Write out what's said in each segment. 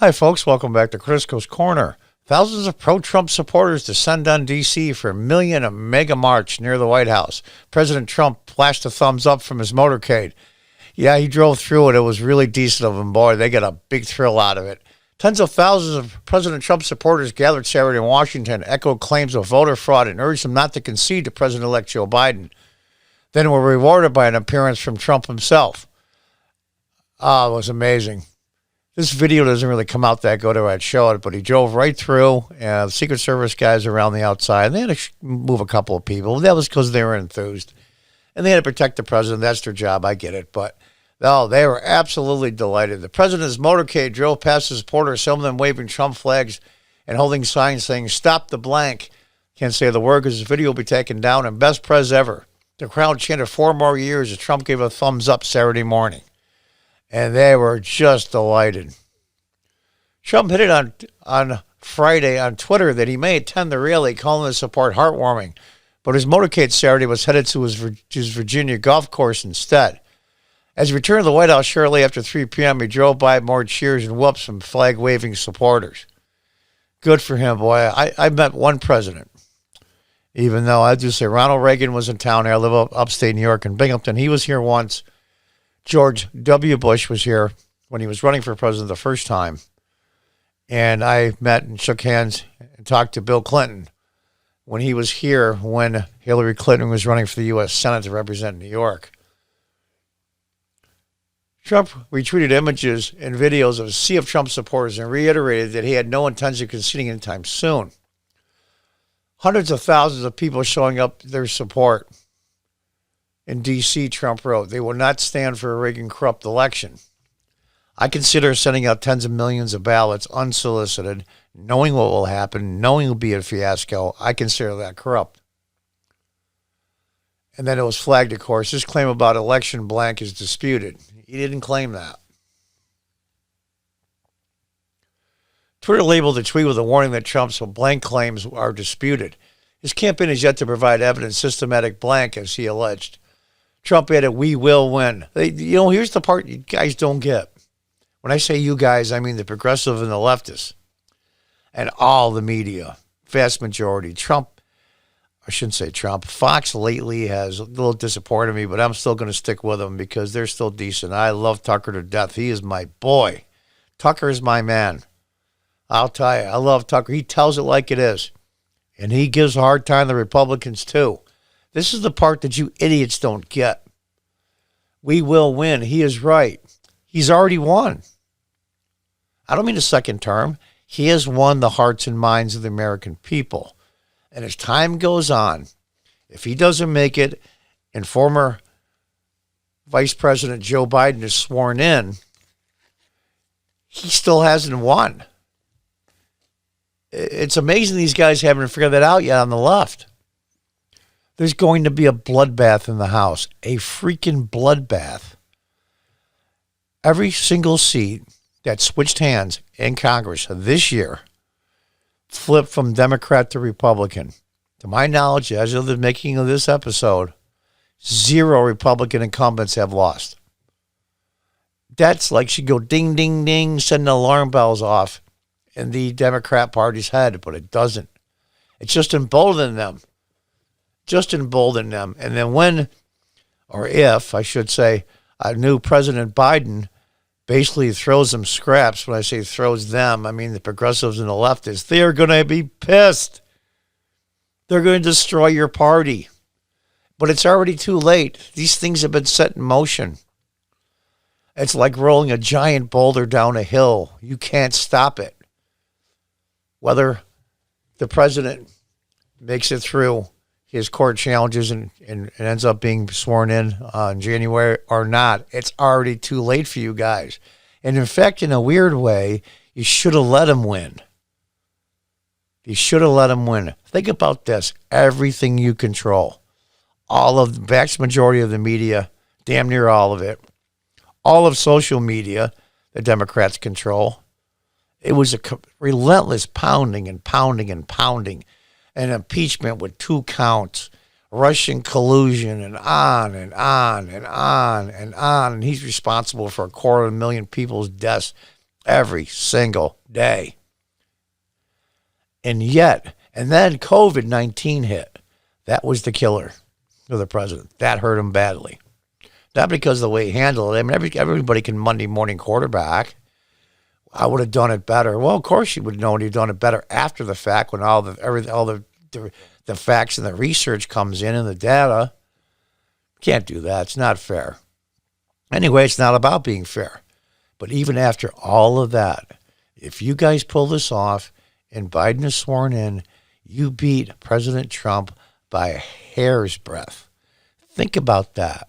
Hi, folks. Welcome back to Crisco's Corner. Thousands of pro-Trump supporters descend on D.C. for a million MAGA march near the White House. President Trump flashed a thumbs up from his motorcade. Yeah, he drove through it. It was really decent of him. Boy, they got a big thrill out of it. Tens of thousands of President Trump supporters gathered Saturday in Washington, echoed claims of voter fraud, and urged him not to concede to President-elect Joe Biden. Then were rewarded by an appearance from Trump himself. It was amazing. This video doesn't really come out that good, or I'd show it, but he drove right through, and the Secret Service guys around the outside, and they had to move a couple of people. That was because they were enthused. And they had to protect the president. That's their job. I get it. But, no, they were absolutely delighted. The president's motorcade drove past his supporters, some of them waving Trump flags and holding signs saying, "Stop the blank." Can't say the word because this video will be taken down, and best pres ever. The crowd chanted 4 more years as Trump gave a thumbs up Saturday morning. And they were just delighted. Trump hit it on Friday on Twitter that he may attend the rally, calling the support heartwarming. But his motorcade Saturday was headed to his Virginia golf course instead. As he returned to the White House shortly after 3 p.m., he drove by more cheers and whoops from flag-waving supporters. Good for him, boy. I met one president, even though I just say Ronald Reagan was in town here. I live upstate New York in Binghamton. He was here once. George W. Bush was here when he was running for president the first time. And I met and shook hands and talked to Bill Clinton when he was here when Hillary Clinton was running for the U.S. Senate to represent New York. Trump retweeted images and videos of a sea of Trump supporters and reiterated that he had no intention of conceding anytime soon. Hundreds of thousands of people showing up their support. In D.C., Trump wrote, "They will not stand for a Reagan corrupt election. I consider sending out tens of millions of ballots unsolicited, knowing what will happen, knowing it will be a fiasco. I consider that corrupt." And then it was flagged, of course. His claim about election blank is disputed. He didn't claim that. Twitter labeled the tweet with a warning that Trump's blank claims are disputed. His campaign is yet to provide evidence systematic blank, as he alleged. Trump added, "We will win." Here's the part you guys don't get. When I say you guys, I mean the progressive and the leftists. And all the media, vast majority. I shouldn't say Trump. Fox lately has a little disappointed me, but I'm still going to stick with them because they're still decent. I love Tucker to death. He is my boy. Tucker is my man. I'll tell you, I love Tucker. He tells it like it is. And he gives a hard time to the Republicans, too. This is the part that you idiots don't get. We will win. He is right. He's already won. I don't mean a second term. He has won the hearts and minds of the American people. And as time goes on, if he doesn't make it and former Vice President Joe Biden is sworn in, he still hasn't won. It's amazing these guys haven't figured that out yet on the left. There's going to be a bloodbath in the House, a freaking bloodbath. Every single seat that switched hands in Congress this year flipped from Democrat to Republican. To my knowledge, as of the making of this episode, 0 Republican incumbents have lost. That's like should go ding, ding, ding, send alarm bells off in the Democrat Party's head, but it doesn't. It's just emboldened them. And then when, or if, I should say, a new President Biden basically throws them scraps. When I say throws them, I mean the progressives and the leftists. They are going to be pissed. They're going to destroy your party. But it's already too late. These things have been set in motion. It's like rolling a giant boulder down a hill. You can't stop it. Whether the president makes it through his court challenges and ends up being sworn in January or not, it's already too late for you guys. And in fact, in a weird way, you should have let him win. Think about this. Everything you control, the vast majority of the media, damn near all of it, all of social media, the Democrats control. It was a relentless pounding and pounding and pounding. An impeachment with 2 counts, Russian collusion, and on and on and on and on. And he's responsible for 250,000 people's deaths every single day. And then COVID-19 hit. That was the killer of the president. That hurt him badly. Not because of the way he handled it. I mean, everybody can Monday morning quarterback. I would have done it better. Well, of course you would have known you'd done it better after the fact when all the facts and the research comes in and the data. Can't do that. It's not fair. Anyway, it's not about being fair. But even after all of that, if you guys pull this off and Biden is sworn in, you beat President Trump by a hair's breadth. Think about that.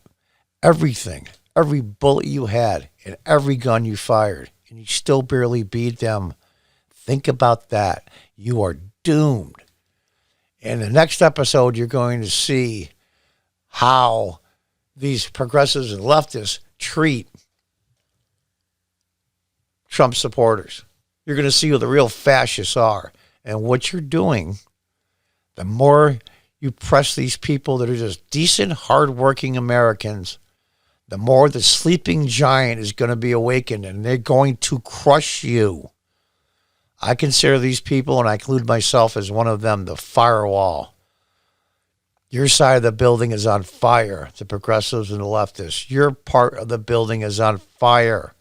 Everything, every bullet you had and every gun you fired, and you still barely beat them. Think about that. You are doomed. In the next episode, you're going to see how these progressives and leftists treat Trump supporters. You're going to see who the real fascists are. And what you're doing, the more you press these people that are just decent, hardworking Americans, the more the sleeping giant is going to be awakened, and they're going to crush you. I consider these people, and I include myself as one of them, the firewall. Your side of the building is on fire, the progressives and the leftists. Your part of the building is on fire.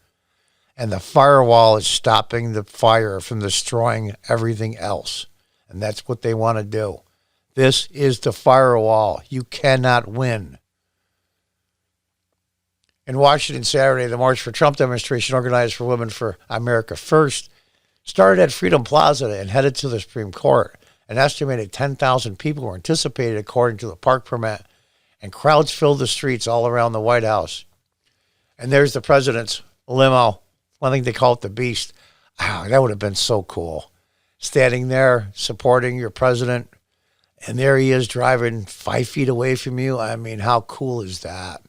And the firewall is stopping the fire from destroying everything else. And that's what they want to do. This is the firewall. You cannot win. In Washington Saturday, the March for Trump demonstration organized for Women for America First started at Freedom Plaza and headed to the Supreme Court. An estimated 10,000 people were anticipated according to the park permit, and crowds filled the streets all around the White House. And there's the president's limo. I think they call it the Beast. Oh, that would have been so cool. Standing there, supporting your president, and there he is driving 5 feet away from you. I mean, how cool is that?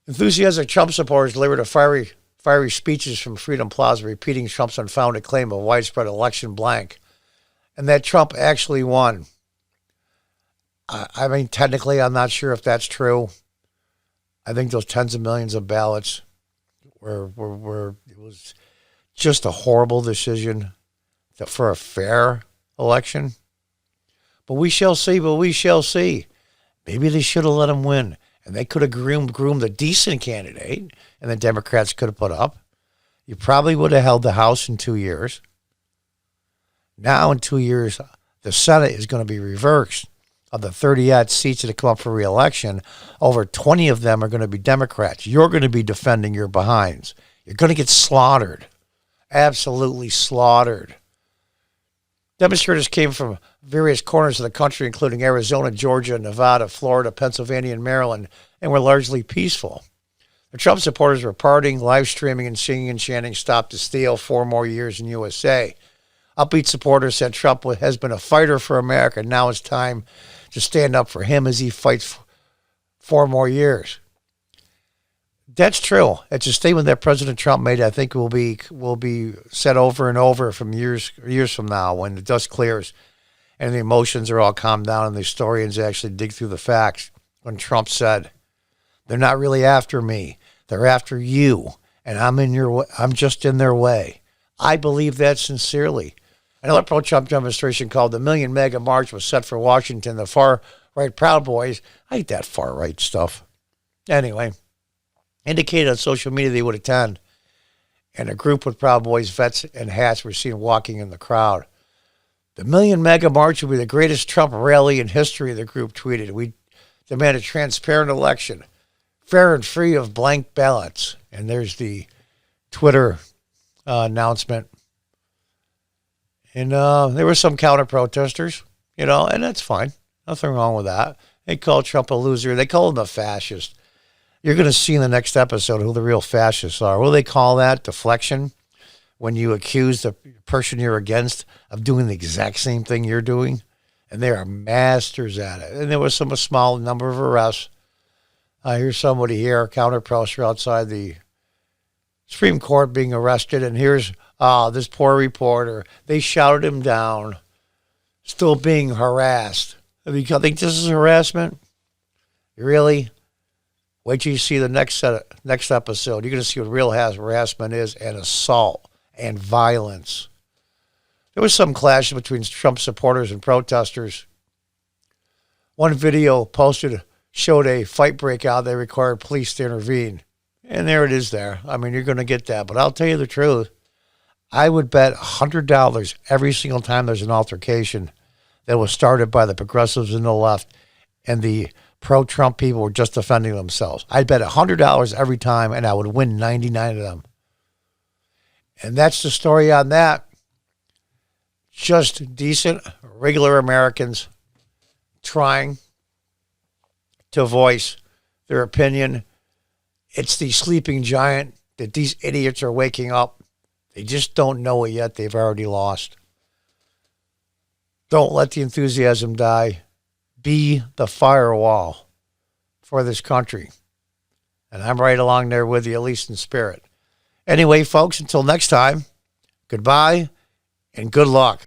Enthusiastic Trump supporters delivered fiery speeches from Freedom Plaza repeating Trump's unfounded claim of widespread election blank, and that Trump actually won. I mean, technically, I'm not sure if that's true. I think those tens of millions of ballots were it was just a horrible decision for a fair election. But we shall see. Maybe they should have let him win. And they could have groomed a decent candidate, and the Democrats could have put up. You probably would have held the House in 2 years. Now in 2 years, the Senate is going to be reversed. Of the 30-odd seats that have come up for re-election, over 20 of them are going to be Democrats. You're going to be defending your behinds. You're going to get slaughtered. Absolutely slaughtered. Demonstrators came from various corners of the country, including Arizona, Georgia, Nevada, Florida, Pennsylvania, and Maryland, and were largely peaceful. The Trump supporters were partying, live streaming, and singing and chanting, "Stop the Steal, 4 more years in USA." Upbeat supporters said Trump has been a fighter for America. Now it's time to stand up for him as he fights 4 more years. That's true. It's a statement that President Trump made. I think will be said over and over from years from now when the dust clears and the emotions are all calmed down and the historians actually dig through the facts. When Trump said, "They're not really after me. They're after you, and I'm just in their way." I believe that sincerely. Another pro-Trump demonstration called the Million MAGA March was set for Washington. The far-right Proud Boys, I hate that far-right stuff. Anyway, indicated on social media they would attend, and a group with Proud Boys vets and hats were seen walking in the crowd. "The Million MAGA March will be the greatest Trump rally in history," the group tweeted. "We demand a transparent election, fair and free of blank ballots." And there's the Twitter announcement. And there were some counter-protesters, and that's fine. Nothing wrong with that. They call Trump a loser. They call him a fascist. You're going to see in the next episode who the real fascists are. What do they call that? Deflection? When you accuse the person you're against of doing the exact same thing you're doing. And they are masters at it. And there was a small number of arrests. I hear somebody here, a counter-protester outside the Supreme Court being arrested. And here's this poor reporter. They shouted him down, still being harassed. I think this is harassment? Really? Wait till you see the next episode. You're going to see what real harassment is, and assault and violence. There was some clash between Trump supporters and protesters. One video posted showed a fight break out. They required police to intervene. And there it is there. I mean, you're going to get that. But I'll tell you the truth. I would bet $100 every single time there's an altercation that was started by the progressives and the left and the pro-Trump people were just defending themselves. I'd bet $100 every time, and I would win 99 of them. And that's the story on that. Just decent, regular Americans trying to voice their opinion. It's the sleeping giant that these idiots are waking up. They just don't know it yet. They've already lost. Don't let the enthusiasm die. Be the firewall for this country. And I'm right along there with you, at least in spirit. Anyway, folks, until next time, goodbye and good luck.